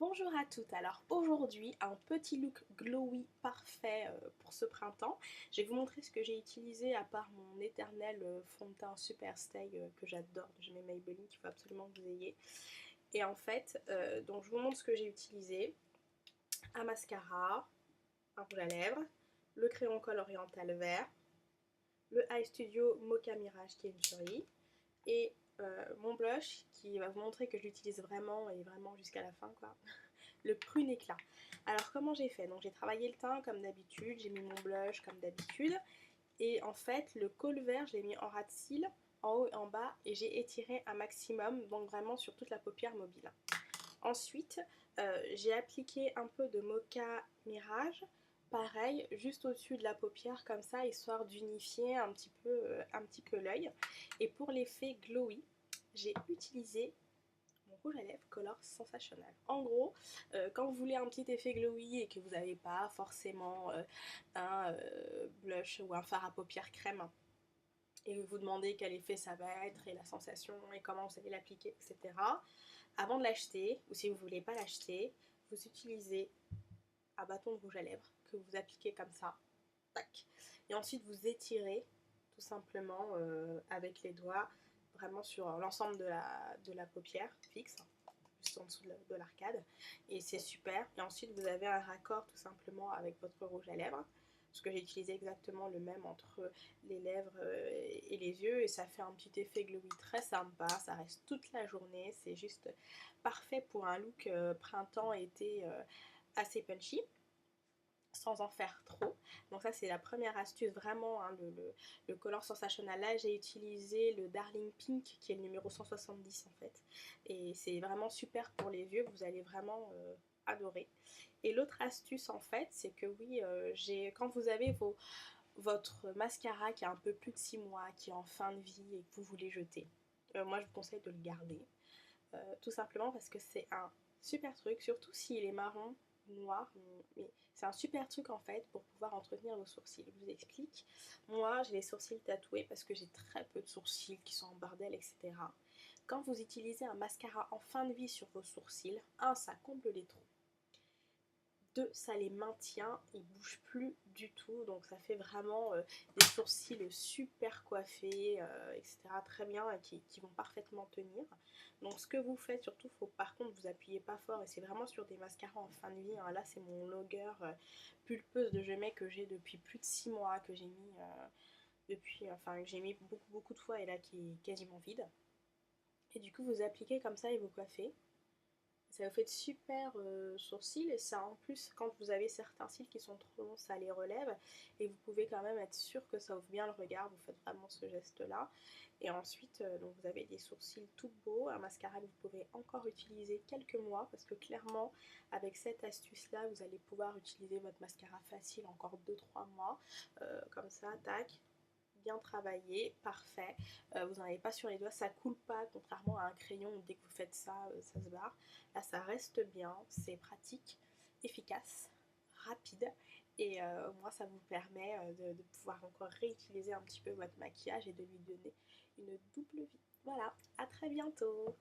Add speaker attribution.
Speaker 1: Bonjour à toutes, alors aujourd'hui un petit look glowy parfait pour ce printemps. Je vais vous montrer ce que j'ai utilisé à part mon éternel fond de teint Super Stay que j'adore de chez Maybelline qu'il faut absolument que vous ayez. Et en fait, donc je vous montre ce que j'ai utilisé. Un mascara, un rouge à lèvres, le crayon colle oriental vert, le Eye Studio Mocha Mirage qui est une souris et mon blush qui va vous montrer que je l'utilise vraiment et vraiment jusqu'à la fin quoi. Le prune éclat. Alors comment j'ai fait? Donc j'ai travaillé le teint comme d'habitude, j'ai mis mon blush comme d'habitude et en fait le col vert je l'ai mis en ras de cils en haut et en bas et j'ai étiré un maximum, donc vraiment sur toute la paupière mobile. Ensuite j'ai appliqué un peu de Mocha Mirage, pareil juste au-dessus de la paupière comme ça, histoire d'unifier un petit peu l'œil. Et pour l'effet glowy j'ai utilisé mon rouge à lèvres Color Sensationnel. En gros, quand vous voulez un petit effet glowy et que vous n'avez pas forcément un blush ou un fard à paupières crème et vous vous demandez quel effet ça va être et la sensation et comment vous allez l'appliquer, etc. Avant de l'acheter, ou si vous ne voulez pas l'acheter, vous utilisez un bâton de rouge à lèvres que vous appliquez comme ça, tac. Et ensuite vous étirez tout simplement avec les doigts vraiment sur l'ensemble de la paupière fixe, juste en dessous de l'arcade, et c'est super. Et ensuite vous avez un raccord tout simplement avec votre rouge à lèvres, parce que j'ai utilisé exactement le même entre les lèvres et les yeux, et ça fait un petit effet glowy très sympa, ça reste toute la journée, c'est juste parfait pour un look printemps-été assez punchy sans en faire trop. Donc ça c'est la première astuce vraiment, hein, le Color Sensationnel. Là j'ai utilisé le Darling Pink qui est le numéro 170 en fait. Et c'est vraiment super pour les yeux, vous allez vraiment adorer. Et l'autre astuce en fait c'est que oui, quand vous avez votre mascara qui a un peu plus de 6 mois, qui est en fin de vie et que vous voulez jeter, moi je vous conseille de le garder. Tout simplement parce que c'est un super truc, surtout s'il est marron, noir, mais c'est un super truc en fait pour pouvoir entretenir vos sourcils. Je vous explique. Moi j'ai les sourcils tatoués parce que j'ai très peu de sourcils qui sont en bordel, etc. Quand vous utilisez un mascara en fin de vie sur vos sourcils, ça comble les trous. 2, ça les maintient, ils bougent plus du tout, donc ça fait vraiment des sourcils super coiffés, etc. très bien et qui vont parfaitement tenir. Donc ce que vous faites surtout, faut par contre vous appuyez pas fort et c'est vraiment sur des mascaras en fin de vie, hein. Là c'est mon Logger pulpeuse de Gemay que j'ai depuis plus de 6 mois, que j'ai mis que j'ai mis beaucoup de fois et là qui est quasiment vide. Et du coup vous appliquez comme ça et vous coiffez. Ça vous fait de super sourcils et ça en plus quand vous avez certains cils qui sont trop longs ça les relève et vous pouvez quand même être sûr que ça ouvre bien le regard, vous faites vraiment ce geste là. Et ensuite donc vous avez des sourcils tout beaux, un mascara que vous pouvez encore utiliser quelques mois parce que clairement avec cette astuce là vous allez pouvoir utiliser votre mascara facile encore 2-3 mois comme ça, tac, bien travaillé, parfait. Vous n'en avez pas sur les doigts, ça coule pas, contrairement à un crayon où dès que vous faites ça, ça se barre. Là, ça reste bien, c'est pratique, efficace, rapide. Et moi, ça vous permet de pouvoir encore réutiliser un petit peu votre maquillage et de lui donner une double vie. Voilà, à très bientôt!